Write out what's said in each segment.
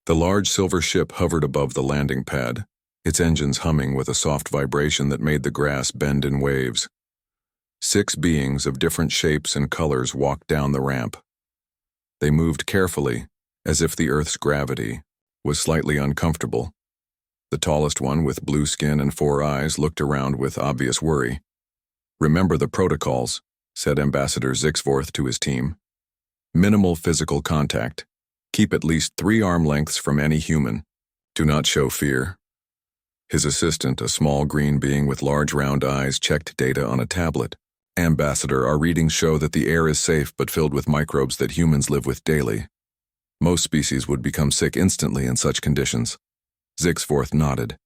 The large silver ship hovered above the landing pad, its engines humming with a soft vibration that made the grass bend in waves. 6 beings of different shapes and colors walked down the ramp. They moved carefully, as if the Earth's gravity was slightly uncomfortable. The tallest one, with blue skin and 4 eyes, looked around with obvious worry. "Remember the protocols," said Ambassador Zixforth to his team. "Minimal physical contact. Keep at least 3 arm lengths from any human. Do not show fear." His assistant, a small green being with large round eyes, checked data on a tablet. "Ambassador, our readings show that the air is safe but filled with microbes that humans live with daily. Most species would become sick instantly in such conditions." Zixforth nodded.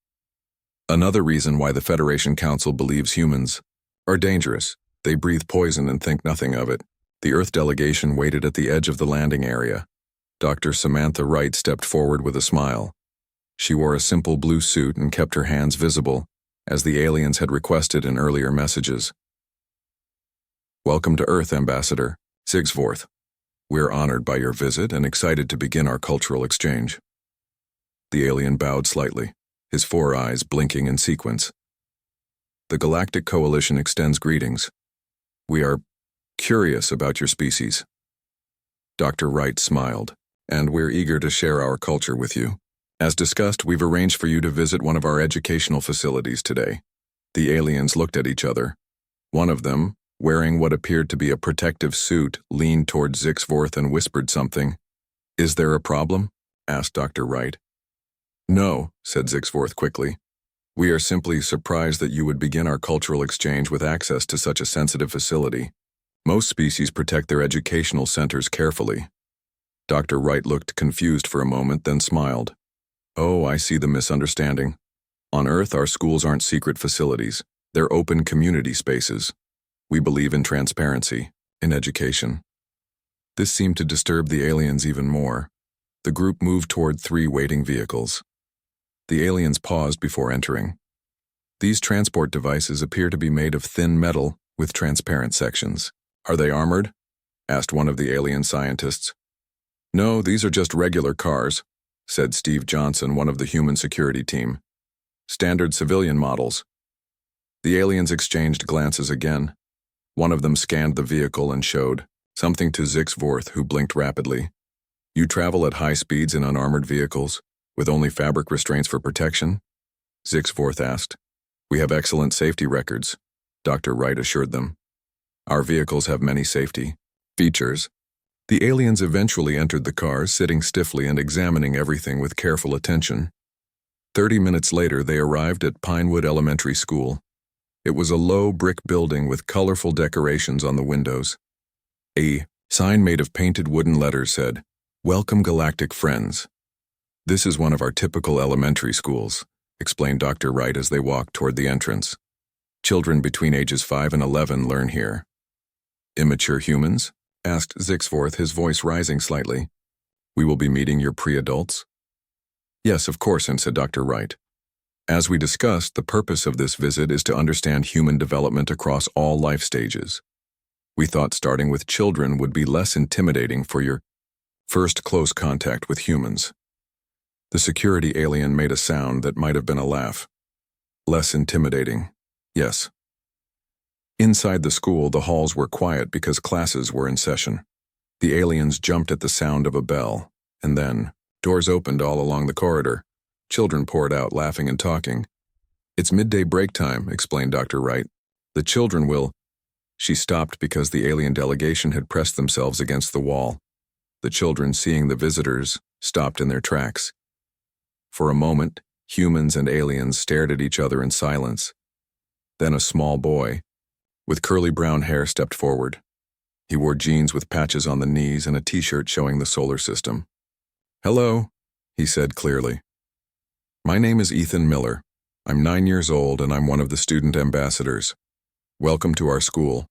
"Another reason why the Federation Council believes humans are dangerous. They breathe poison and think nothing of it." The Earth delegation waited at the edge of the landing area. Dr. Samantha Wright stepped forward with a smile. She wore a simple blue suit and kept her hands visible, as the aliens had requested in earlier messages. "Welcome to Earth, Ambassador Zixforth. We're honored by your visit and excited to begin our cultural exchange." The alien bowed slightly, his 4 eyes blinking in sequence. "The Galactic Coalition extends greetings. We are curious about your species." Dr. Wright smiled. "And we're eager to share our culture with you. As discussed, we've arranged for you to visit one of our educational facilities today." The aliens looked at each other. One of them, wearing what appeared to be a protective suit, leaned towards Zixforth and whispered something. "Is there a problem?" asked Dr. Wright. "No," said Zixforth quickly. "We are simply surprised that you would begin our cultural exchange with access to such a sensitive facility. Most species protect their educational centers carefully." Dr. Wright looked confused for a moment, then smiled. "Oh, I see the misunderstanding. On Earth, our schools aren't secret facilities. They're open community spaces. We believe in transparency, in education." This seemed to disturb the aliens even more. The group moved toward 3 waiting vehicles. The aliens paused before entering. "These transport devices appear to be made of thin metal with transparent sections. Are they armored?" asked one of the alien scientists. "No, these are just regular cars," said Steve Johnson, one of the human security team. "Standard civilian models." The aliens exchanged glances again. One of them scanned the vehicle and showed something to Zixforth, who blinked rapidly. "You travel at high speeds in unarmored vehicles, with only fabric restraints for protection?" Zixforth asked. "We have excellent safety records," Dr. Wright assured them. "Our vehicles have many safety features." The aliens eventually entered the cars, sitting stiffly and examining everything with careful attention. 30 minutes later, they arrived at Pinewood Elementary School. It was a low brick building with colorful decorations on the windows. A sign made of painted wooden letters said, "Welcome, Galactic Friends." "This is one of our typical elementary schools," explained Dr. Wright as they walked toward the entrance. "Children between ages 5 and 11 learn here." "Immature humans?" asked Zixforth, his voice rising slightly. "We will be meeting your pre-adults?" "Yes, of course," said Dr. Wright. "As we discussed, the purpose of this visit is to understand human development across all life stages. We thought starting with children would be less intimidating for your first close contact with humans." The security alien made a sound that might have been a laugh. "Less intimidating, yes." Inside the school, the halls were quiet because classes were in session. The aliens jumped at the sound of a bell, and then doors opened all along the corridor. Children poured out, laughing and talking. "It's midday break time," explained Dr. Wright. "The children will—" She stopped because the alien delegation had pressed themselves against the wall. The children, seeing the visitors, stopped in their tracks. For a moment, humans and aliens stared at each other in silence. Then a small boy, with curly brown hair, stepped forward. He wore jeans with patches on the knees and a t-shirt showing the solar system. "Hello," he said clearly. "My name is Ethan Miller. I'm 9 years old and I'm one of the student ambassadors. Welcome to our school."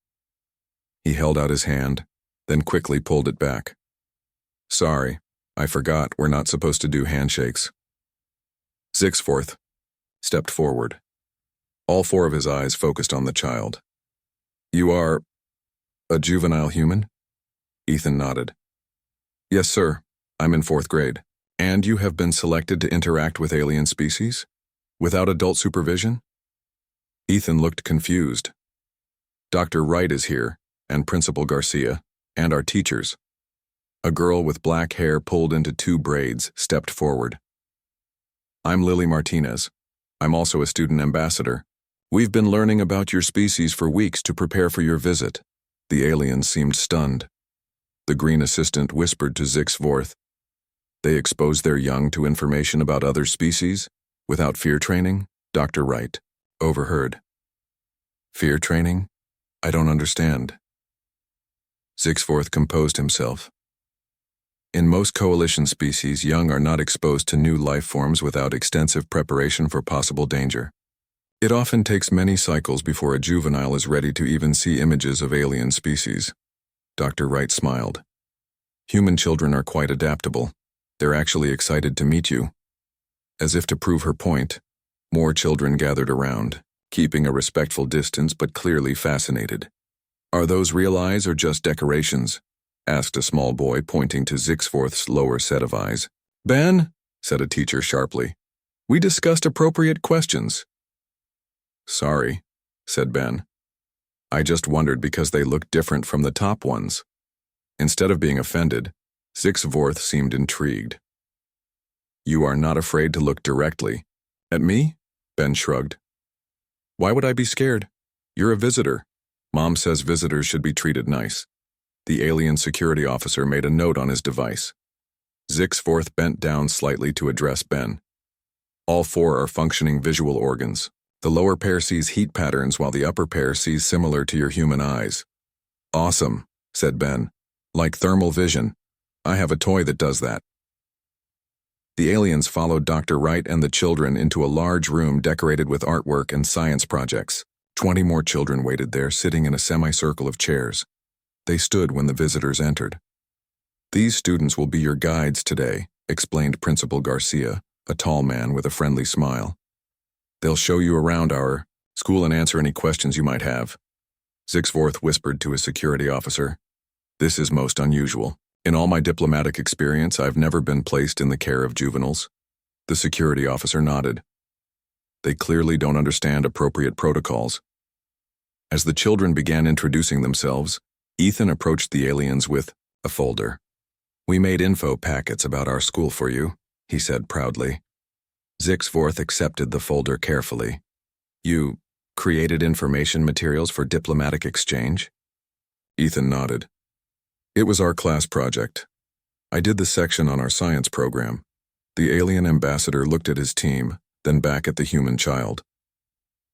He held out his hand, then quickly pulled it back. "Sorry, I forgot we're not supposed to do handshakes." Zixforth stepped forward. All 4 of his eyes focused on the child. "You are a juvenile human?" Ethan nodded. "Yes, sir. I'm in 4th grade." And you have been selected to interact with alien species? Without adult supervision? Ethan looked confused. Dr. Wright is here, and Principal Garcia, and our teachers. A girl with black hair pulled into 2 braids stepped forward. I'm Lily Martinez. I'm also a student ambassador. We've been learning about your species for weeks to prepare for your visit. The aliens seemed stunned. The green assistant whispered to Zixvorth. They expose their young to information about other species? Without fear training? Dr. Wright overheard. Fear training? I don't understand. Zixvorth composed himself. In most coalition species, young are not exposed to new life forms without extensive preparation for possible danger. It often takes many cycles before a juvenile is ready to even see images of alien species. Dr. Wright smiled. Human children are quite adaptable. They're actually excited to meet you. As if to prove her point, more children gathered around, keeping a respectful distance but clearly fascinated. Are those real eyes or just decorations? Asked a small boy, pointing to Zixvorth's lower set of eyes. Ben, said a teacher sharply, we discussed appropriate questions. Sorry, said Ben. I just wondered because they looked different from the top ones. Instead of being offended, Zixvorth seemed intrigued. You are not afraid to look directly at me? Ben shrugged. Why would I be scared? You're a visitor. Mom says visitors should be treated nice. The alien security officer made a note on his device. Zixvorth bent down slightly to address Ben. All 4 are functioning visual organs. The lower pair sees heat patterns while the upper pair sees similar to your human eyes. Awesome, said Ben. Like thermal vision. I have a toy that does that. The aliens followed Dr. Wright and the children into a large room decorated with artwork and science projects. 20 more children waited there, sitting in a semicircle of chairs. They stood when the visitors entered. These students will be your guides today, explained Principal Garcia, a tall man with a friendly smile. They'll show you around our school and answer any questions you might have. Zixvorth whispered to his security officer. This is most unusual. In all my diplomatic experience, I've never been placed in the care of juveniles. The security officer nodded. They clearly don't understand appropriate protocols. As the children began introducing themselves, Ethan approached the aliens with a folder. We made info packets about our school for you, he said proudly. Zixvorth accepted the folder carefully. You created information materials for diplomatic exchange? Ethan nodded. It was our class project. I did the section on our science program. The alien ambassador looked at his team, then back at the human child.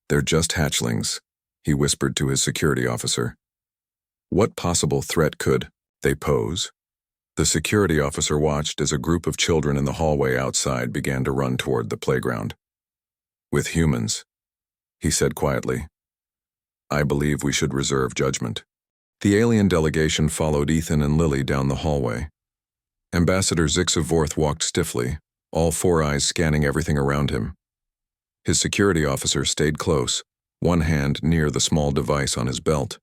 They're just hatchlings, he whispered to his security officer. What possible threat could they pose? The security officer watched as a group of children in the hallway outside began to run toward the playground. With humans, he said quietly. I believe we should reserve judgment. The alien delegation followed Ethan and Lily down the hallway. Ambassador Zixvorth walked stiffly, all 4 eyes scanning everything around him. His security officer stayed close, one hand near the small device on his belt.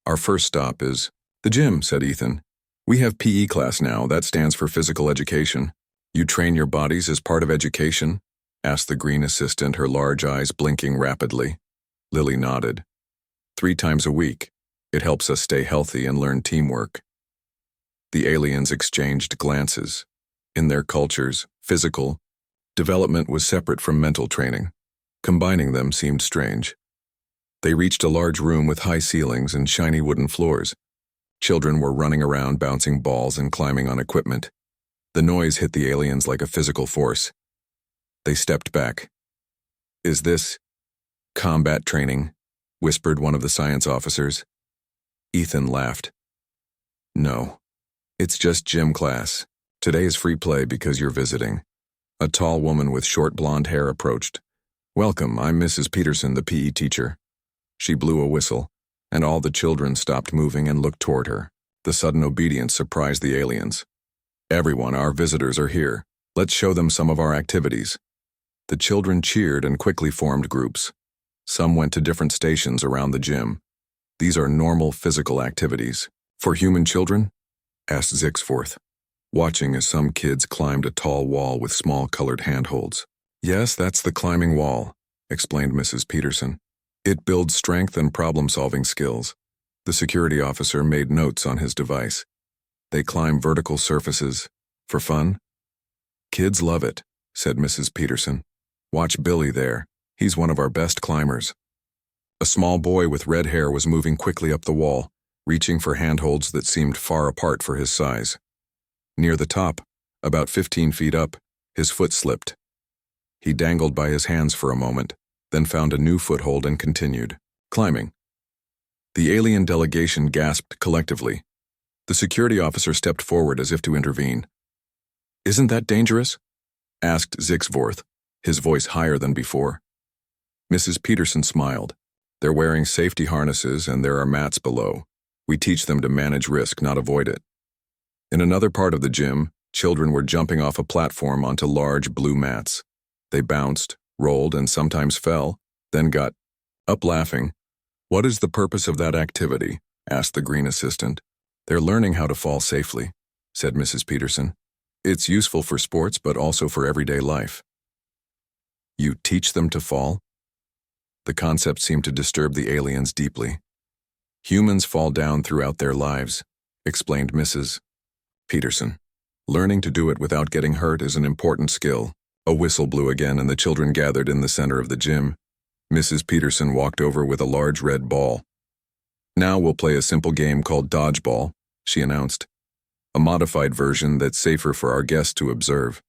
Our first stop is the gym, said Ethan. We have PE class now, that stands for physical education. You train your bodies as part of education? Asked the green assistant, her large eyes blinking rapidly. Lily nodded. 3 times a week. It helps us stay healthy and learn teamwork. The aliens exchanged glances. In their cultures, physical development was separate from mental training. Combining them seemed strange. They reached a large room with high ceilings and shiny wooden floors. Children were running around, bouncing balls and climbing on equipment. The noise hit the aliens like a physical force. They stepped back. Is this combat training? Whispered one of the science officers. Ethan laughed. No, it's just gym class. Today is free play because you're visiting. A tall woman with short blonde hair approached. Welcome, I'm Mrs. Peterson, the PE teacher. She blew a whistle, and all the children stopped moving and looked toward her. The sudden obedience surprised the aliens. Everyone, our visitors are here. Let's show them some of our activities. The children cheered and quickly formed groups. Some went to different stations around the gym. These are normal physical activities. For human children? Asked Zixvorth. watching as some kids climbed a tall wall with small colored handholds. "Yes, that's the climbing wall," explained Mrs. Peterson. "It builds strength and problem-solving skills." The security officer made notes on his device. "They climb vertical surfaces. For fun?" "Kids love it," said Mrs. Peterson. "Watch Billy there. He's one of our best climbers." A small boy with red hair was moving quickly up the wall, reaching for handholds that seemed far apart for his size. Near the top, about 15 feet up, his foot slipped. He dangled by his hands for a moment, then found a new foothold and continued, climbing. The alien delegation gasped collectively. The security officer stepped forward as if to intervene. "Isn't that dangerous?" asked Zixvorth, his voice higher than before. Mrs. Peterson smiled. "They're wearing safety harnesses and there are mats below. We teach them to manage risk, not avoid it." In another part of the gym, children were jumping off a platform onto large blue mats. They bounced, rolled, and sometimes fell, then got up laughing. "What is the purpose of that activity?" asked the green assistant. "They're learning how to fall safely," said Mrs. Peterson. "It's useful for sports, but also for everyday life." "You teach them to fall?" The concept seemed to disturb the aliens deeply. "Humans fall down throughout their lives," explained Mrs. Peterson. "Learning to do it without getting hurt is an important skill." A whistle blew again and the children gathered in the center of the gym. Mrs. Peterson walked over with a large red ball. "Now we'll play a simple game called dodgeball," she announced. "A modified version that's safer for our guests to observe."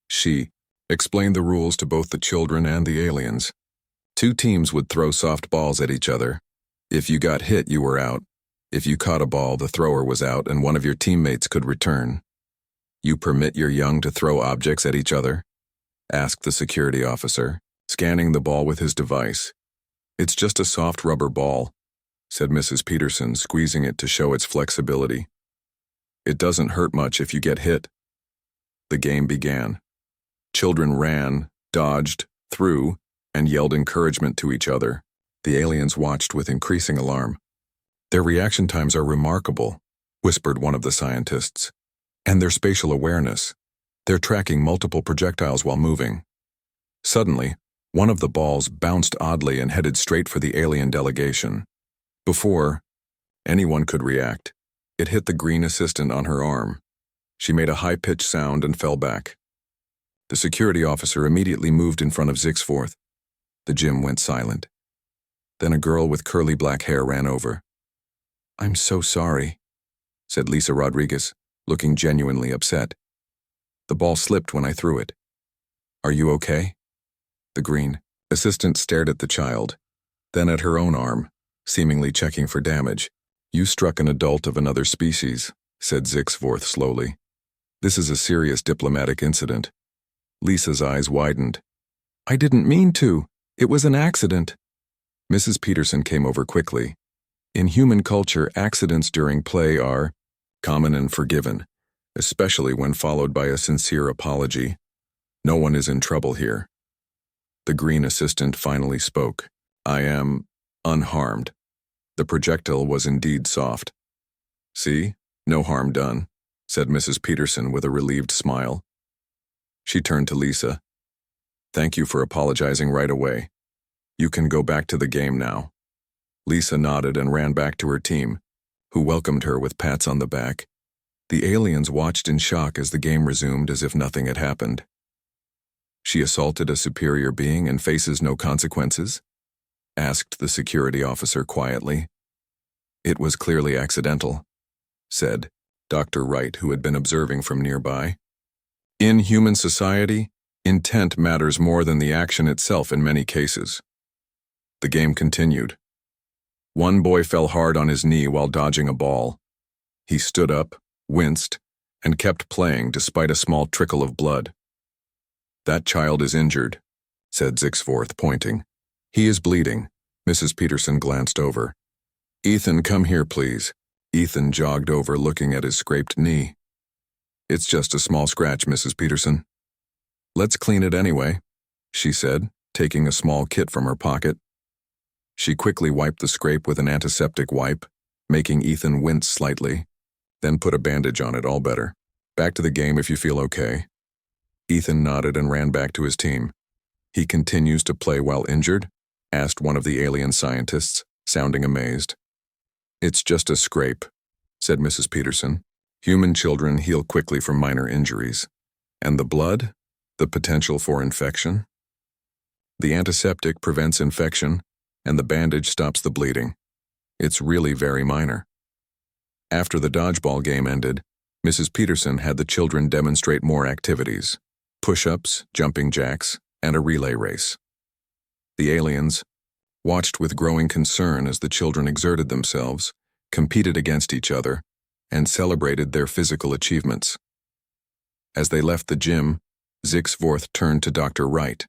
She explained the rules to both the children and the aliens. 2 teams would throw soft balls at each other. If you got hit, you were out. If you caught a ball, the thrower was out and one of your teammates could return. "You permit your young to throw objects at each other?" asked the security officer, scanning the ball with his device. "It's just a soft rubber ball," said Mrs. Peterson, squeezing it to show its flexibility. "It doesn't hurt much if you get hit." The game began. Children ran, dodged, threw, and yelled encouragement to each other. The aliens watched with increasing alarm. "Their reaction times are remarkable," whispered one of the scientists. "And their spatial awareness. They're tracking multiple projectiles while moving." Suddenly, one of the balls bounced oddly and headed straight for the alien delegation. Before anyone could react, it hit the green assistant on her arm. She made a high-pitched sound and fell back. The security officer immediately moved in front of Zixforth. The gym went silent. Then a girl with curly black hair ran over. "I'm so sorry," said Lisa Rodriguez, looking genuinely upset. "The ball slipped when I threw it." "Are you okay?" The green assistant stared at the child, then at her own arm, seemingly checking for damage. "You struck an adult of another species," said Zixvorth slowly. "This is a serious diplomatic incident." Lisa's eyes widened. "I didn't mean to. It was an accident." Mrs. Peterson came over quickly. In human culture, accidents during play are common and forgiven, especially when followed by a sincere apology. "No one is in trouble here." The green assistant finally spoke. "I am unharmed." The projectile was indeed soft. "See? No harm done," said Mrs. Peterson with a relieved smile. She turned to Lisa. "Thank you for apologizing right away. You can go back to the game now." Lisa nodded and ran back to her team, who welcomed her with pats on the back. The aliens watched in shock as the game resumed as if nothing had happened. "She assaulted a superior being and faces no consequences?" asked the security officer quietly. "It was clearly accidental," said Dr. Wright, who had been observing from nearby. "In human society, intent matters more than the action itself in many cases." The game continued. One boy fell hard on his knee while dodging a ball. He stood up, winced, and kept playing despite a small trickle of blood. "That child is injured," said Zixforth, pointing. "He is bleeding." Mrs. Peterson glanced over. "Ethan, come here, please." Ethan jogged over, looking at his scraped knee. "It's just a small scratch, Mrs. Peterson." "Let's clean it anyway," she said, taking a small kit from her pocket. She quickly wiped the scrape with an antiseptic wipe, making Ethan wince slightly. Then put a bandage on it, all better. Back to the game if you feel okay. Ethan nodded and ran back to his team. He continues to play while injured? Asked one of the alien scientists, sounding amazed. It's just a scrape, said Mrs. Peterson. Human children heal quickly from minor injuries. And the blood? The potential for infection? The antiseptic prevents infection, and the bandage stops the bleeding. It's really very minor. After the dodgeball game ended, Mrs. Peterson had the children demonstrate more activities: push-ups, jumping jacks, and a relay race. The aliens watched with growing concern as the children exerted themselves, competed against each other, and celebrated their physical achievements. As they left the gym, Zixvorth turned to Dr. Wright.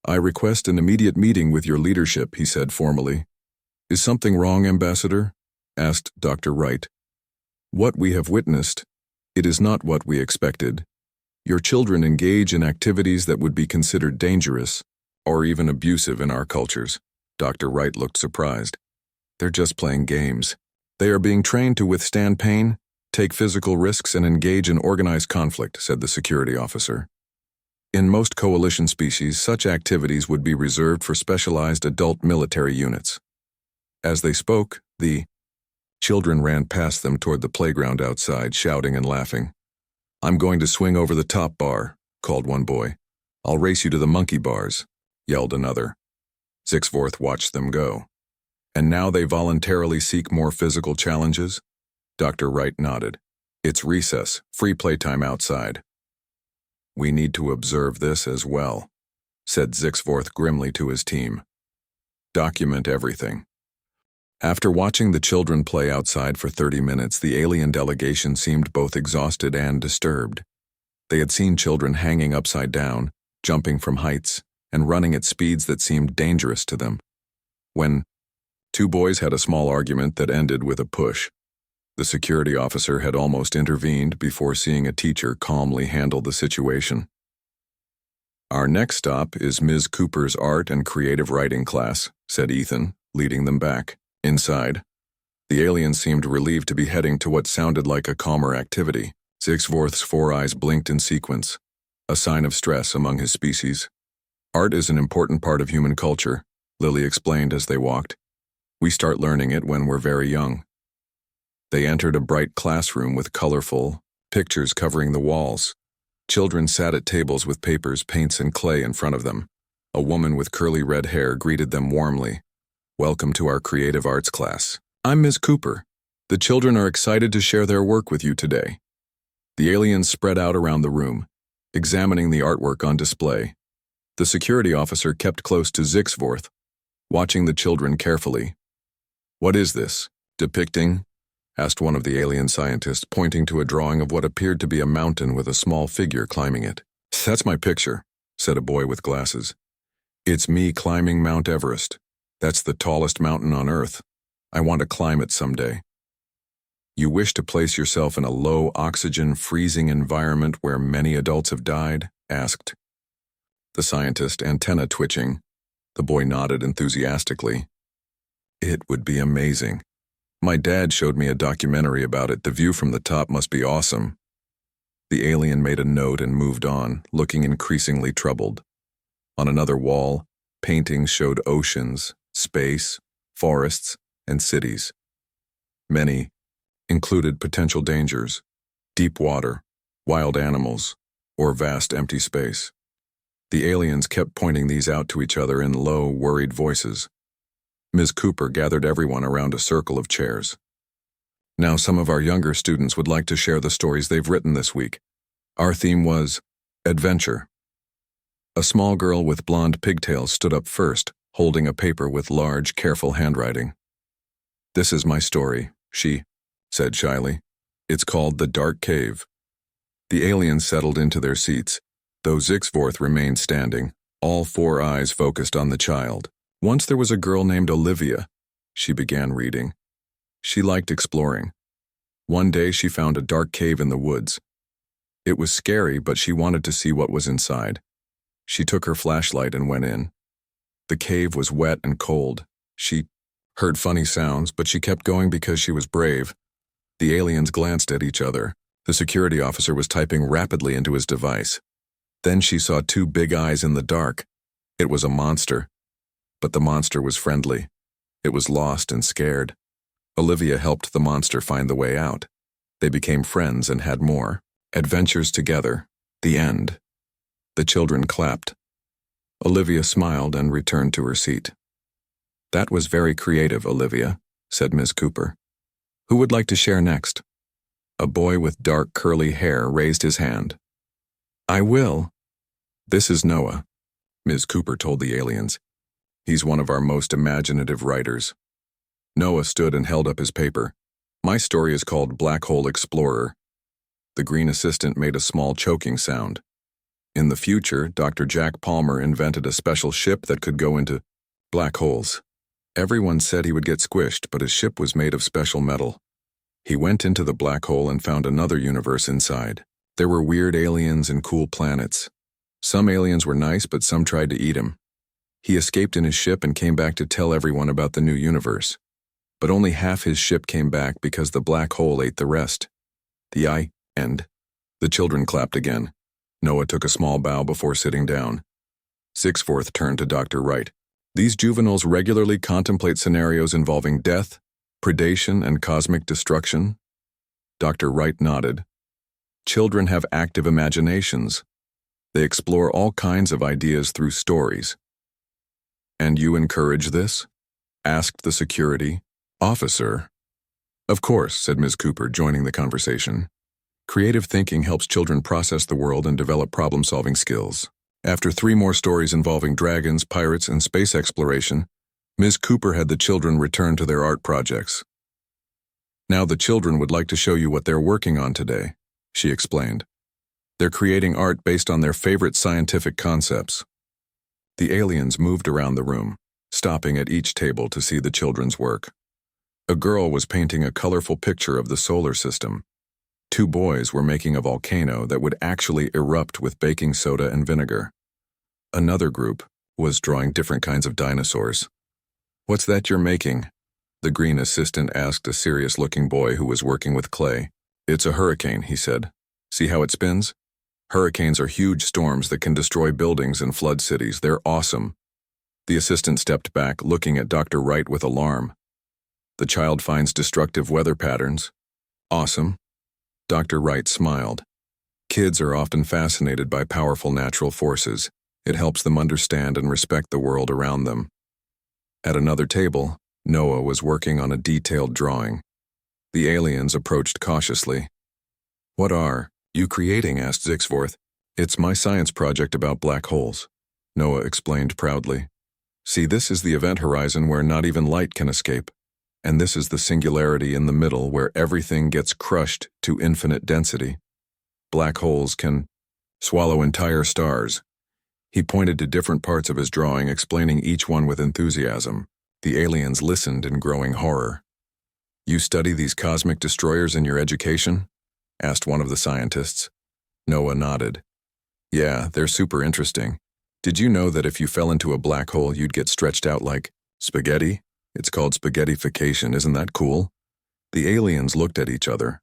"I request an immediate meeting with your leadership," he said formally. "Is something wrong, Ambassador?" asked Dr. Wright. "What we have witnessed, it is not what we expected. Your children engage in activities that would be considered dangerous or even abusive in our cultures." Dr. Wright looked surprised. "They're just playing games. They are being trained to withstand pain, take physical risks, and engage in organized conflict," said the security officer. "In most coalition species, such activities would be reserved for specialized adult military units." As they spoke, the children ran past them toward the playground outside, shouting and laughing. "I'm going to swing over the top bar," called one boy. "I'll race you to the monkey bars," yelled another. Zixvorth watched them go. "And now they voluntarily seek more physical challenges?" Dr. Wright nodded. "It's recess, free playtime outside." "We need to observe this as well," said Zixvorth grimly to his team. "Document everything." After watching the children play outside for 30 minutes, the alien delegation seemed both exhausted and disturbed. They had seen children hanging upside down, jumping from heights, and running at speeds that seemed dangerous to them. When two boys had a small argument that ended with a push, the security officer had almost intervened before seeing a teacher calmly handle the situation. "Our next stop is Ms. Cooper's art and creative writing class," said Ethan, leading them back. Inside, the aliens seemed relieved to be heading to what sounded like a calmer activity. Zixvorth's 4 eyes blinked in sequence, a sign of stress among his species. "Art is an important part of human culture," Lily explained as they walked. "We start learning it when we're very young." They entered a bright classroom with colorful pictures covering the walls. Children sat at tables with papers, paints, and clay in front of them. A woman with curly red hair greeted them warmly. "Welcome to our creative arts class. I'm Ms. Cooper. The children are excited to share their work with you today." The aliens spread out around the room, examining the artwork on display. The security officer kept close to Zixvorth, watching the children carefully. "What is this depicting?" asked one of the alien scientists, pointing to a drawing of what appeared to be a mountain with a small figure climbing it. "That's my picture," said a boy with glasses. "It's me climbing Mount Everest. That's the tallest mountain on Earth. I want to climb it someday." "You wish to place yourself in a low-oxygen, freezing environment where many adults have died?" asked the scientist, antenna twitching. The boy nodded enthusiastically. "It would be amazing. My dad showed me a documentary about it. The view from the top must be awesome." The alien made a note and moved on, looking increasingly troubled. On another wall, paintings showed oceans, space, forests, and cities. Many included potential dangers: deep water, wild animals, or vast empty space. The aliens kept pointing these out to each other in low, worried voices. Ms. Cooper gathered everyone around a circle of chairs. "Now some of our younger students would like to share the stories they've written this week. Our theme was adventure." A small girl with blonde pigtails stood up first, holding a paper with large, careful handwriting. "This is my story," she said shyly. "It's called The Dark Cave." The aliens settled into their seats, though Zixvorth remained standing, all 4 eyes focused on the child. "Once there was a girl named Olivia," she began reading. "She liked exploring. One day she found a dark cave in the woods. It was scary, but she wanted to see what was inside. She took her flashlight and went in. The cave was wet and cold. She heard funny sounds, but she kept going because she was brave. The aliens glanced at each other. The security officer was typing rapidly into his device. Then she saw two big eyes in the dark. It was a monster. But the monster was friendly. It was lost and scared. Olivia helped the monster find the way out. They became friends and had more adventures together. The end. The children clapped. Olivia smiled and returned to her seat. "That was very creative, Olivia," said Ms. Cooper. "Who would like to share next?" A boy with dark curly hair raised his hand. "I will." "This is Noah," Ms. Cooper told the aliens. "He's one of our most imaginative writers." Noah stood and held up his paper. "My story is called Black Hole Explorer." The green assistant made a small choking sound. In the future, Dr. Jack Palmer invented a special ship that could go into black holes. Everyone said he would get squished, but his ship was made of special metal. He went into the black hole and found another universe inside. There were weird aliens and cool planets. Some aliens were nice, but some tried to eat him. He escaped in his ship and came back to tell everyone about the new universe. But only half his ship came back because the black hole ate the rest. The end. The children clapped again. Noah took a small bow before sitting down. Sixforth turned to Dr. Wright. "These juveniles regularly contemplate scenarios involving death, predation, and cosmic destruction?" Dr. Wright nodded. "Children have active imaginations. They explore all kinds of ideas through stories." "And you encourage this?" asked the security officer. "Of course," said Ms. Cooper, joining the conversation. "Creative thinking helps children process the world and develop problem-solving skills." After 3 more stories involving dragons, pirates, and space exploration, Ms. Cooper had the children return to their art projects. "Now the children would like to show you what they're working on today," she explained. "They're creating art based on their favorite scientific concepts." The aliens moved around the room, stopping at each table to see the children's work. A girl was painting a colorful picture of the solar system. 2 boys were making a volcano that would actually erupt with baking soda and vinegar. Another group was drawing different kinds of dinosaurs. "What's that you're making?" the green assistant asked a serious-looking boy who was working with clay. "It's a hurricane," he said. "See how it spins? Hurricanes are huge storms that can destroy buildings and flood cities. They're awesome." The assistant stepped back, looking at Dr. Wright with alarm. "The child finds destructive weather patterns. Awesome." Dr. Wright smiled. "Kids are often fascinated by powerful natural forces. It helps them understand and respect the world around them." At another table, Noah was working on a detailed drawing. The aliens approached cautiously. "What are you creating?" asked Sixforth. "It's my science project about black holes," Noah explained proudly. "See, this is the event horizon where not even light can escape. And this is the singularity in the middle where everything gets crushed to infinite density. Black holes can swallow entire stars." He pointed to different parts of his drawing, explaining each one with enthusiasm. The aliens listened in growing horror. "You study these cosmic destroyers in your education?" asked one of the scientists. Noah nodded. "Yeah, they're super interesting. Did you know that if you fell into a black hole, you'd get stretched out like spaghetti? It's called spaghettification, isn't that cool?" The aliens looked at each other.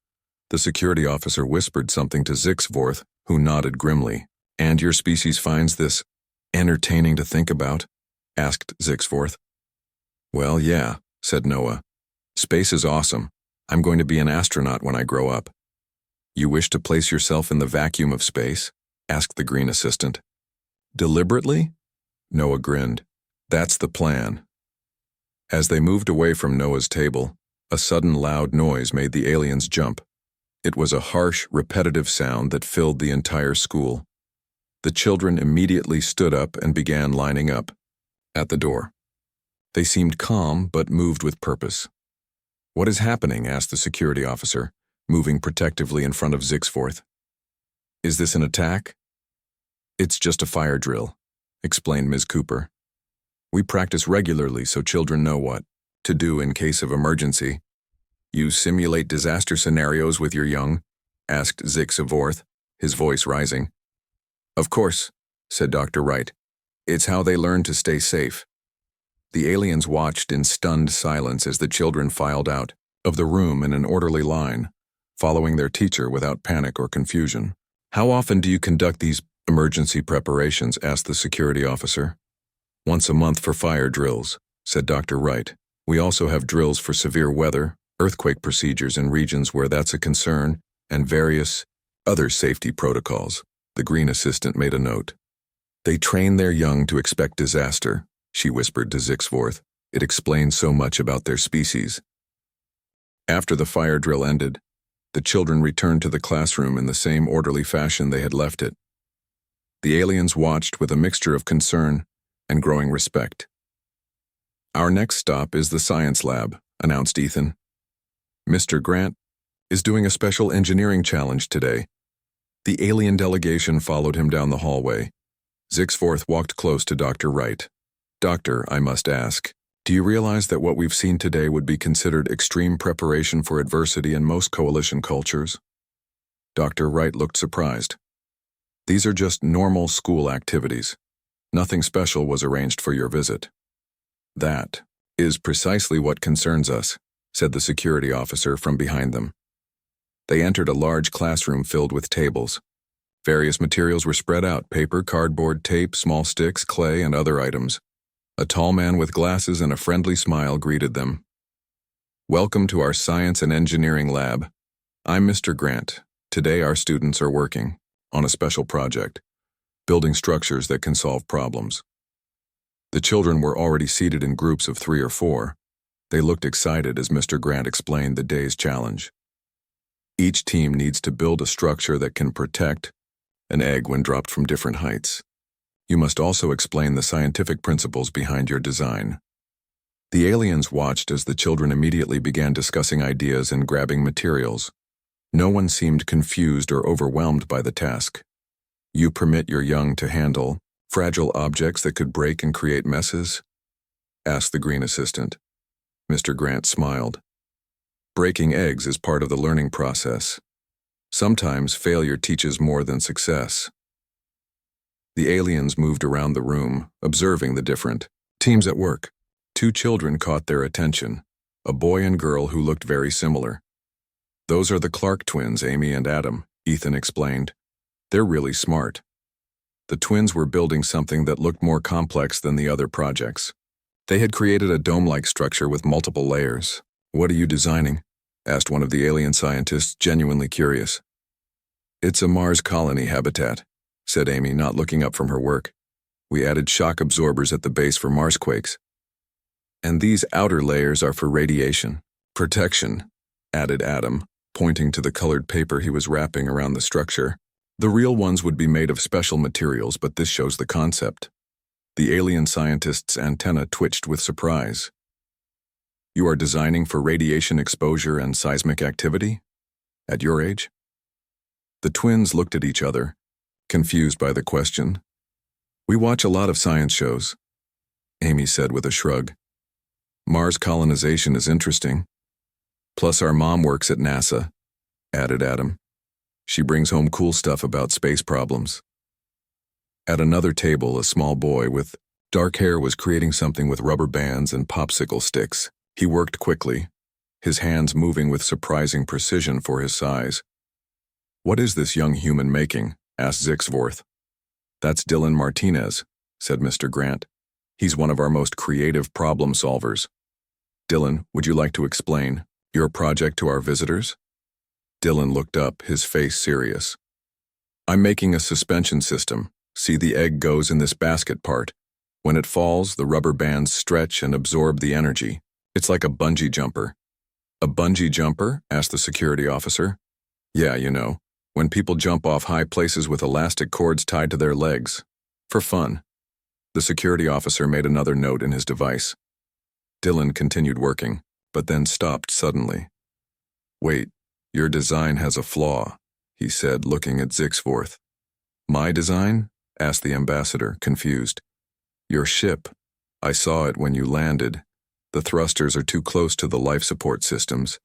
The security officer whispered something to Sixforth, who nodded grimly. "And your species finds this entertaining to think about?" asked Sixforth. "Well, yeah," said Noah. "Space is awesome. I'm going to be an astronaut when I grow up." "You wish to place yourself in the vacuum of space?" asked the green assistant. "Deliberately?" Noah grinned. "That's the plan." As they moved away from Noah's table, a sudden loud noise made the aliens jump. It was a harsh, repetitive sound that filled the entire school. The children immediately stood up and began lining up at the door. They seemed calm but moved with purpose. "What is happening?" asked the security officer, moving protectively in front of Sixforth. "Is this an attack?" "It's just a fire drill," explained Ms. Cooper. "We practice regularly so children know what to do in case of emergency." "You simulate disaster scenarios with your young?" asked Sixforth, his voice rising. "Of course," said Dr. Wright. "It's how they learn to stay safe." The aliens watched in stunned silence as the children filed out. of the room in an orderly line, following their teacher without panic or confusion. "How often do you conduct these emergency preparations?" asked the security officer. "Once a month for fire drills," said Dr. Wright. "We also have drills for severe weather, earthquake procedures in regions where that's a concern, and various other safety protocols." The green assistant made a note. "They train their young to expect disaster," she whispered to Zixforth. "It explains so much about their species." After the fire drill ended, the children returned to the classroom in the same orderly fashion they had left it. The aliens watched with a mixture of concern and growing respect. "Our next stop is the science lab," announced Ethan. "Mr. Grant is doing a special engineering challenge today." The alien delegation followed him down the hallway. Zixforth walked close to Dr. Wright. "Doctor, I must ask, do you realize that what we've seen today would be considered extreme preparation for adversity in most coalition cultures?" Dr. Wright looked surprised. "These are just normal school activities. Nothing special was arranged for your visit." "That is precisely what concerns us," said the security officer from behind them. They entered a large classroom filled with tables. Various materials were spread out: paper, cardboard, tape, small sticks, clay, and other items. A tall man with glasses and a friendly smile greeted them. "Welcome to our science and engineering lab. I'm Mr. Grant. Today our students are working on a special project, building structures that can solve problems." The children were already seated in groups of 3 or 4. They looked excited as Mr. Grant explained the day's challenge. Each team needs to build a structure that can protect an egg when dropped from different heights. You must also explain the scientific principles behind your design. The aliens watched as the children immediately began discussing ideas and grabbing materials. No one seemed confused or overwhelmed by the task. "You permit your young to handle fragile objects that could break and create messes?" asked the green assistant. Mr. Grant smiled. "Breaking eggs is part of the learning process. Sometimes failure teaches more than success." The aliens moved around the room, observing the different teams at work. 2 children caught their attention, a boy and girl who looked very similar. "Those are the Clark twins, Amy and Adam," Ethan explained. "They're really smart." The twins were building something that looked more complex than the other projects. They had created a dome-like structure with multiple layers. "What are you designing?" asked one of the alien scientists, genuinely curious. "It's a Mars colony habitat," said Amy, not looking up from her work. "We added shock absorbers at the base for Marsquakes. And these outer layers are for radiation protection," added Adam, pointing to the colored paper he was wrapping around the structure. "The real ones would be made of special materials, but this shows the concept." The alien scientist's antenna twitched with surprise. "You are designing for radiation exposure and seismic activity? At your age?" The twins looked at each other, confused by the question. "We watch a lot of science shows," Amy said with a shrug. "Mars colonization is interesting. Plus our mom works at NASA," added Adam. "She brings home cool stuff about space problems." At another table, a small boy with dark hair was creating something with rubber bands and popsicle sticks. He worked quickly, his hands moving with surprising precision for his size. "What is this young human making?" asked Zixforth. "That's Dylan Martinez," said Mr. Grant. "He's one of our most creative problem solvers." "Dylan, would you like to explain your project to our visitors?" Dylan looked up, his face serious. "I'm making a suspension system. See, the egg goes in this basket part. When it falls, the rubber bands stretch and absorb the energy. It's like a bungee jumper." "A bungee jumper?" asked the security officer. "Yeah, you know, when people jump off high places with elastic cords tied to their legs. For fun." The security officer made another note in his device. Dylan continued working, but then stopped suddenly. "Wait, your design has a flaw," he said, looking at Zixforth. "My design?" asked the ambassador, confused. "Your ship. I saw it when you landed. The thrusters are too close to the life support systems.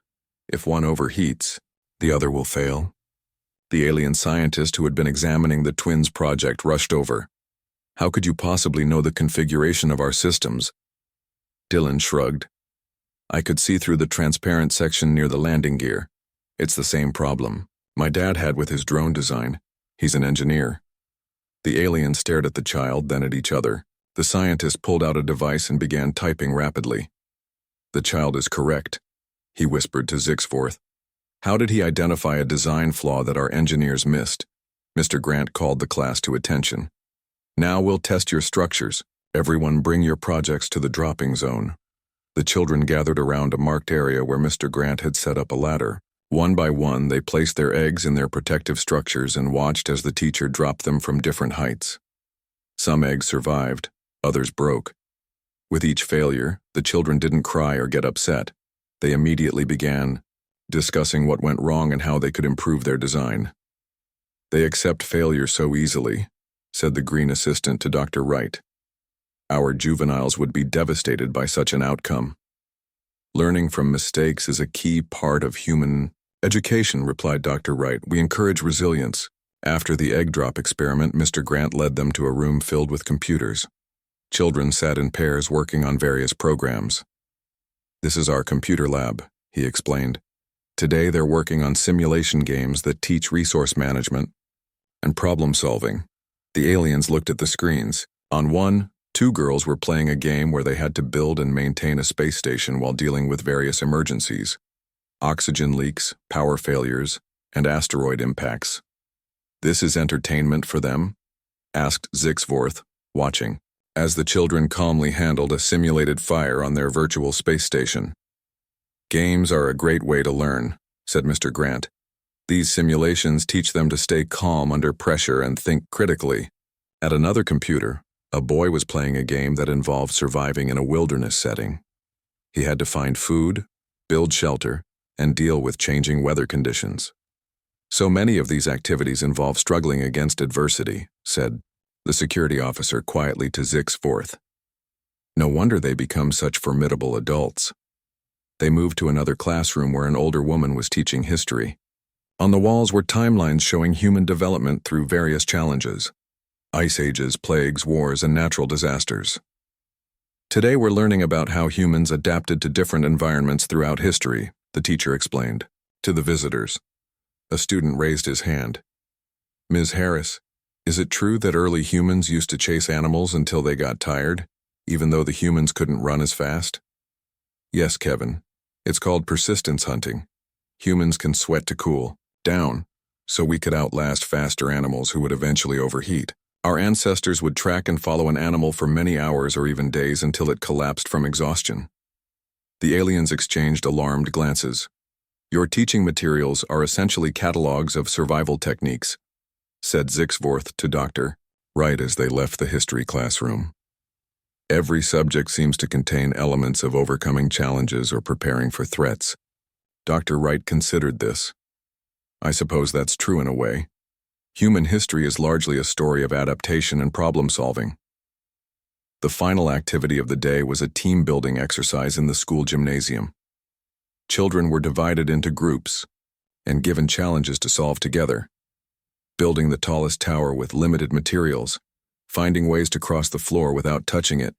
If one overheats, the other will fail." The alien scientist who had been examining the twins' project rushed over. "How could you possibly know the configuration of our systems?" Dylan shrugged. I could see through the transparent section near the landing gear. It's the same problem my dad had with his drone design. He's an engineer. The alien stared at the child, then at each other. The scientist pulled out a device and began typing rapidly. The child is correct, he whispered to Zixforth. How did he identify a design flaw that our engineers missed? Mr. Grant called the class to attention. Now we'll test your structures. Everyone bring your projects to the dropping zone. The children gathered around a marked area where Mr. Grant had set up a ladder. One by one, they placed their eggs in their protective structures and watched as the teacher dropped them from different heights. Some eggs survived, others broke. With each failure, the children didn't cry or get upset. They immediately began discussing what went wrong and how they could improve their design. They accept failure so easily, said the green assistant to Dr. Wright. Our juveniles would be devastated by such an outcome. Learning from mistakes is a key part of human education, replied Dr. Wright. We encourage resilience. After the egg drop experiment, Mr. Grant led them to a room filled with computers. Children sat in pairs working on various programs. This is our computer lab, he explained. Today they're working on simulation games that teach resource management and problem solving. The aliens looked at the screens. On one, 2 girls were playing a game where they had to build and maintain a space station while dealing with various emergencies: oxygen leaks, power failures, and asteroid impacts. This is entertainment for them? Asked Zixforth, watching, as the children calmly handled a simulated fire on their virtual space station. Games are a great way to learn, said Mr. Grant. These simulations teach them to stay calm under pressure and think critically. At another computer, a boy was playing a game that involved surviving in a wilderness setting. He had to find food, build shelter, and deal with changing weather conditions. So many of these activities involve struggling against adversity, said the security officer quietly to Zixforth. No wonder they become such formidable adults. They moved to another classroom where an older woman was teaching history. On the walls were timelines showing human development through various challenges: ice ages, plagues, wars, and natural disasters. Today we're learning about how humans adapted to different environments throughout history, the teacher explained. To the visitors, a student raised his hand. Ms. Harris, is it true that early humans used to chase animals until they got tired, even though the humans couldn't run as fast? Yes, Kevin. It's called persistence hunting. Humans can sweat to cool down, so we could outlast faster animals who would eventually overheat. Our ancestors would track and follow an animal for many hours or even days until it collapsed from exhaustion. The aliens exchanged alarmed glances. Your teaching materials are essentially catalogs of survival techniques, said Zixforth to Dr. Wright as they left the history classroom. Every subject seems to contain elements of overcoming challenges or preparing for threats. Dr. Wright considered this. I suppose that's true in a way. Human history is largely a story of adaptation and problem solving. The final activity of the day was a team-building exercise in the school gymnasium. Children were divided into groups and given challenges to solve together: building the tallest tower with limited materials, finding ways to cross the floor without touching it,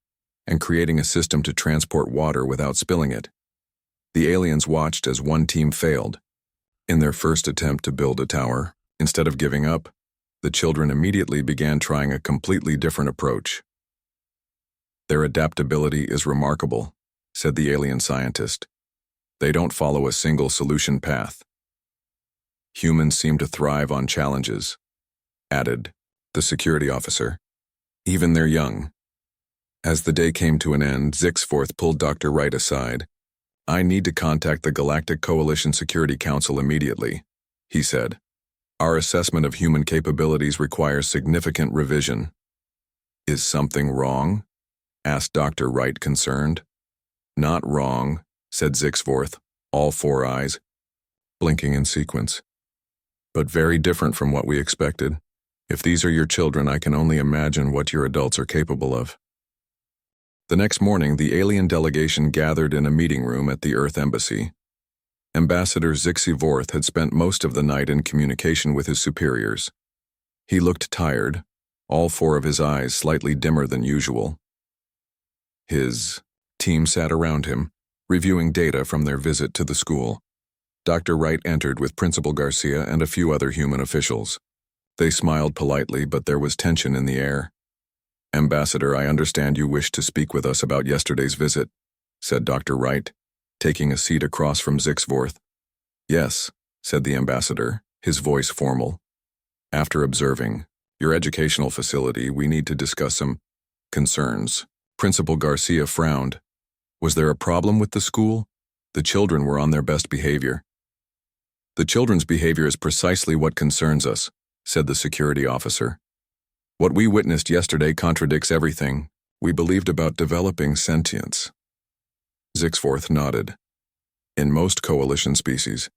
and creating a system to transport water without spilling it. The aliens watched as one team failed. In their first attempt to build a tower, instead of giving up, the children immediately began trying a completely different approach. Their adaptability is remarkable, said the alien scientist. They don't follow a single solution path. Humans seem to thrive on challenges, added the security officer. Even they're young. As the day came to an end, Zixforth pulled Dr. Wright aside. I need to contact the Galactic Coalition Security Council immediately, he said. Our assessment of human capabilities requires significant revision. Is something wrong? Asked Dr. Wright, concerned. Not wrong, said Zixforth, all 4 eyes blinking in sequence. But very different from what we expected. If these are your children, I can only imagine what your adults are capable of. The next morning, the alien delegation gathered in a meeting room at the Earth Embassy. Ambassador Zixforth had spent most of the night in communication with his superiors. He looked tired, all 4 of his eyes slightly dimmer than usual. His team sat around him, reviewing data from their visit to the school. Dr. Wright entered with Principal Garcia and a few other human officials. They smiled politely, but there was tension in the air. "Ambassador, I understand you wish to speak with us about yesterday's visit," said Dr. Wright, taking a seat across from Zixvorth. "Yes," said the ambassador, his voice formal. "After observing your educational facility, we need to discuss some concerns." Principal Garcia frowned. Was there a problem with the school? The children were on their best behavior. "The children's behavior is precisely what concerns us," said the security officer. "What we witnessed yesterday contradicts everything we believed about developing sentience." Zixvorth nodded. In most coalition species,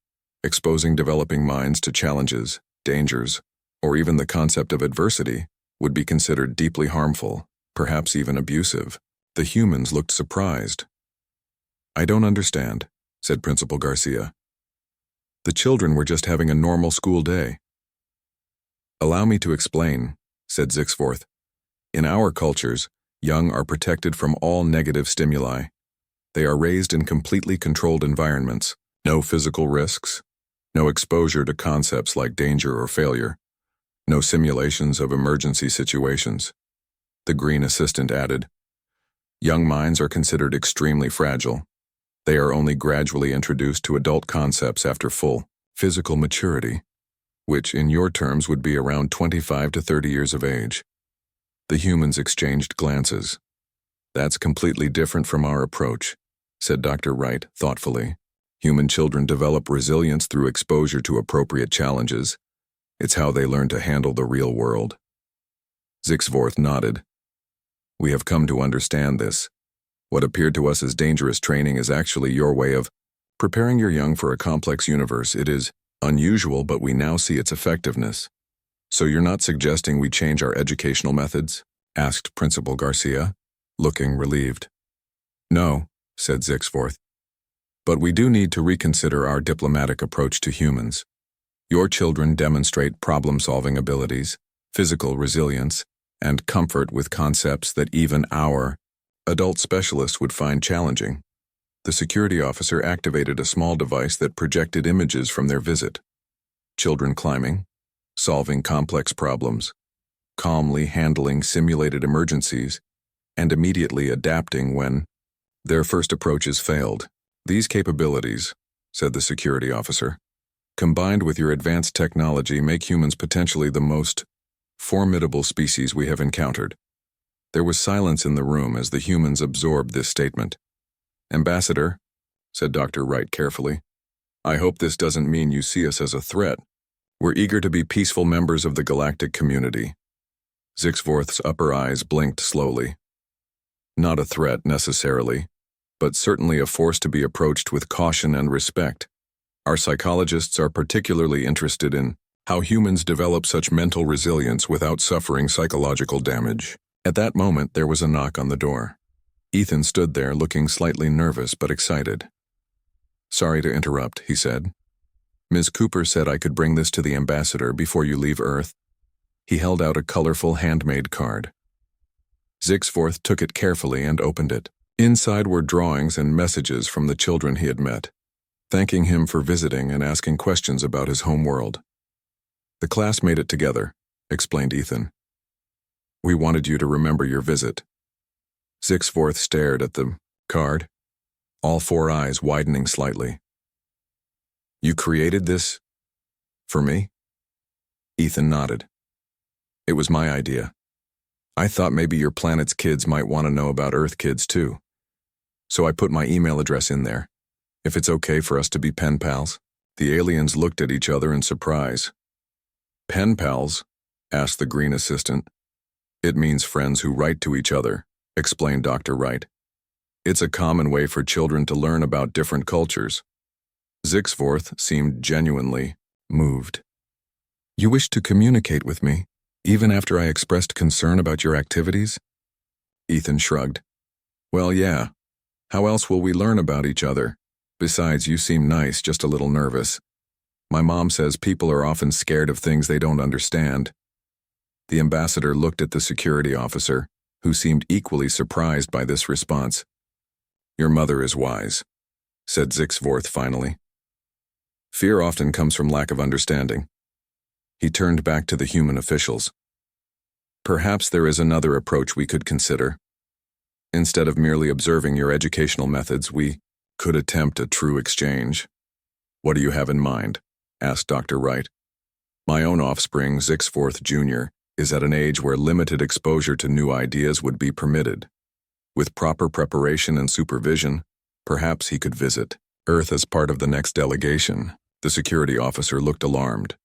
exposing developing minds to challenges, dangers, or even the concept of adversity would be considered deeply harmful, perhaps even abusive. The humans looked surprised. "I don't understand," said Principal Garcia. "The children were just having a normal school day." "Allow me to explain," said Zixvorth. "In our cultures, young are protected from all negative stimuli. They are raised in completely controlled environments, no physical risks, no exposure to concepts like danger or failure, no simulations of emergency situations." The green assistant added, "Young minds are considered extremely fragile. They are only gradually introduced to adult concepts after full physical maturity, which in your terms would be around 25 to 30 years of age." The humans exchanged glances. "That's completely different from our approach," said Dr. Wright thoughtfully. "Human children develop resilience through exposure to appropriate challenges. It's how they learn to handle the real world." Zixvorth nodded. "We have come to understand this. What appeared to us as dangerous training is actually your way of preparing your young for a complex universe. It is unusual, but we now see its effectiveness." "So you're not suggesting we change our educational methods?" asked Principal Garcia, looking relieved. "No," said Zixvorth. "But we do need to reconsider our diplomatic approach to humans. Your children demonstrate problem-solving abilities, physical resilience, and comfort with concepts that even our adult specialists would find challenging." The security officer activated a small device that projected images from their visit. Children climbing, solving complex problems, calmly handling simulated emergencies, and immediately adapting when their first approaches failed. "These capabilities," said the security officer, "combined with your advanced technology, make humans potentially the most formidable species we have encountered." There was silence in the room as the humans absorbed this statement. "Ambassador," said Dr. Wright carefully, "I hope this doesn't mean you see us as a threat. We're eager to be peaceful members of the galactic community." Zixvorth's upper eyes blinked slowly. "Not a threat, necessarily, but certainly a force to be approached with caution and respect. Our psychologists are particularly interested in how humans develop such mental resilience without suffering psychological damage." At that moment, there was a knock on the door. Ethan stood there looking slightly nervous but excited. "Sorry to interrupt," he said. "Ms. Cooper said I could bring this to the ambassador before you leave Earth." He held out a colorful handmade card. Zixvorth took it carefully and opened it. Inside were drawings and messages from the children he had met, thanking him for visiting and asking questions about his home world. "The class made it together," explained Ethan. "We wanted you to remember your visit." Zixvorth stared at the card, all four eyes widening slightly. "You created this for me?" Ethan nodded. "It was my idea. I thought maybe your planet's kids might want to know about Earth kids too. So I put my email address in there, if it's okay for us to be pen pals." The aliens looked at each other in surprise. "Pen pals?" asked the green assistant. "It means friends who write to each other," explained Dr. Wright. "It's a common way for children to learn about different cultures." Zixvorth seemed genuinely moved. "You wish to communicate with me, even after I expressed concern about your activities?" Ethan shrugged. "Well, yeah. How else will we learn about each other? Besides, you seem nice, just a little nervous. My mom says people are often scared of things they don't understand." The ambassador looked at the security officer, who seemed equally surprised by this response. "Your mother is wise," said Zixvorth finally. Fear often comes from lack of understanding. He turned back to the human officials. Perhaps there is another approach we could consider. Instead of merely observing your educational methods, we could attempt a true exchange. What do you have in mind? Asked Dr. Wright. My own offspring, Zixvorth Jr., is at an age where limited exposure to new ideas would be permitted. With proper preparation and supervision, perhaps he could visit Earth as part of the next delegation. The security officer looked alarmed.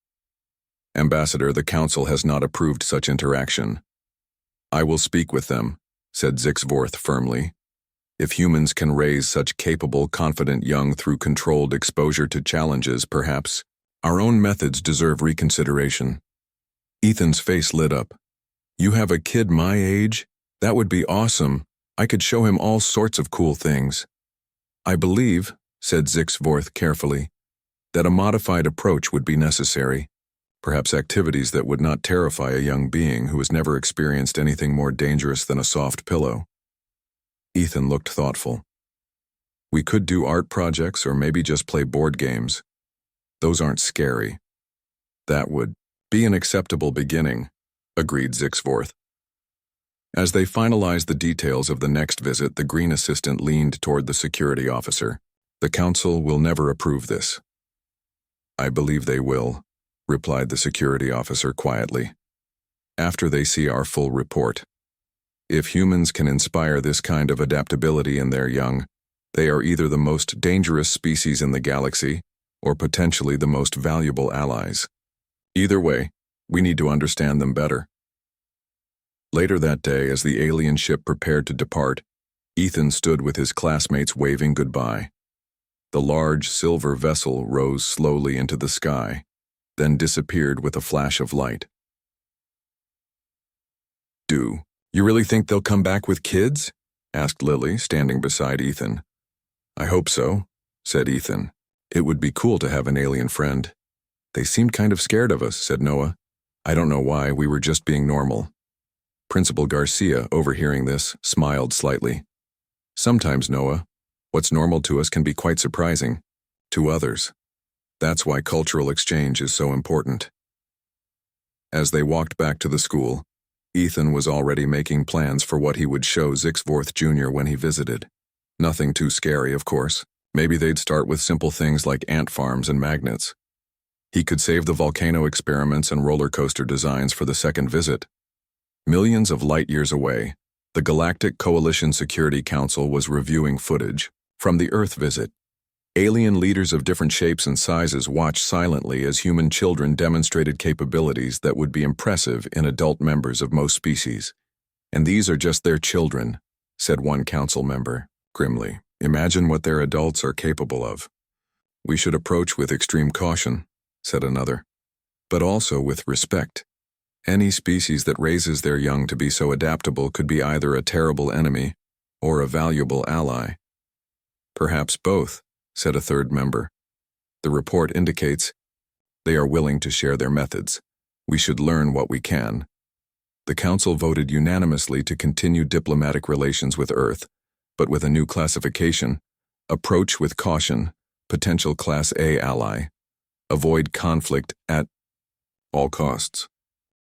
Ambassador, the Council has not approved such interaction. I will speak with them, said Zixvorth firmly. If humans can raise such capable, confident young through controlled exposure to challenges, perhaps our own methods deserve reconsideration. Ethan's face lit up. You have a kid my age? That would be awesome. I could show him all sorts of cool things. I believe, said Zixvorth carefully, that a modified approach would be necessary. Perhaps activities that would not terrify a young being who has never experienced anything more dangerous than a soft pillow. Ethan looked thoughtful. We could do art projects or maybe just play board games. Those aren't scary. That would be an acceptable beginning, agreed Zixvorth. As they finalized the details of the next visit, the green assistant leaned toward the security officer. The Council will never approve this. I believe they will, replied the security officer quietly. After they see our full report. If humans can inspire this kind of adaptability in their young, they are either the most dangerous species in the galaxy or potentially the most valuable allies. Either way, we need to understand them better. Later that day, as the alien ship prepared to depart, Ethan stood with his classmates waving goodbye. The large silver vessel rose slowly into the sky, then disappeared with a flash of light. Do you really think they'll come back with kids? Asked Lily, standing beside Ethan. I hope so, said Ethan. It would be cool to have an alien friend. They seemed kind of scared of us, said Noah. I don't know why, we were just being normal. Principal Garcia, overhearing this, smiled slightly. Sometimes, Noah, what's normal to us can be quite surprising to others. That's why cultural exchange is so important. As they walked back to the school, Ethan was already making plans for what he would show Zixvorth Jr. when he visited. Nothing too scary, of course. Maybe they'd start with simple things like ant farms and magnets. He could save the volcano experiments and roller coaster designs for the second visit. Millions of light years away, the Galactic Coalition Security Council was reviewing footage from the Earth visit. Alien leaders of different shapes and sizes watched silently as human children demonstrated capabilities that would be impressive in adult members of most species. And these are just their children, said one council member, grimly. Imagine what their adults are capable of. We should approach with extreme caution, said another, but also with respect. Any species that raises their young to be so adaptable could be either a terrible enemy or a valuable ally. Perhaps both, said a third member. The report indicates they are willing to share their methods. We should learn what we can. The Council voted unanimously to continue diplomatic relations with Earth, but with a new classification: approach with caution, potential Class A ally, avoid conflict at all costs.